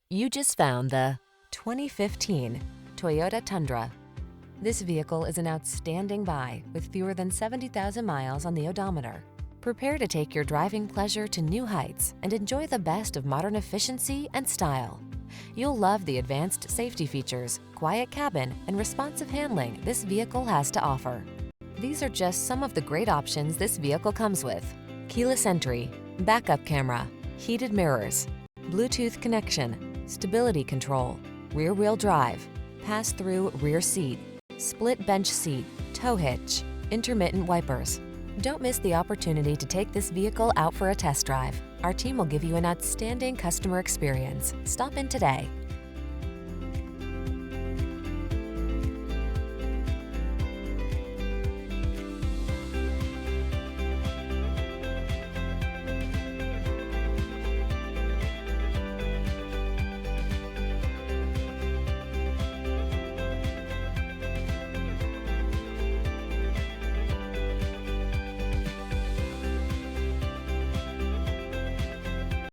You just found the 2015 Toyota Tundra. This vehicle is an outstanding buy with fewer than 70,000 miles on the odometer. Prepare to take your driving pleasure to new heights and enjoy the best of modern efficiency and style. You'll love the advanced safety features, quiet cabin, and responsive handling this vehicle has to offer. These are just some of the great options this vehicle comes with: keyless entry, backup camera, heated mirrors, Bluetooth connection, stability control, rear-wheel drive, pass-through rear seat, split bench seat, tow hitch, intermittent wipers. Don't miss the opportunity to take this vehicle out for a test drive. Our team will give you an outstanding customer experience. Stop in today.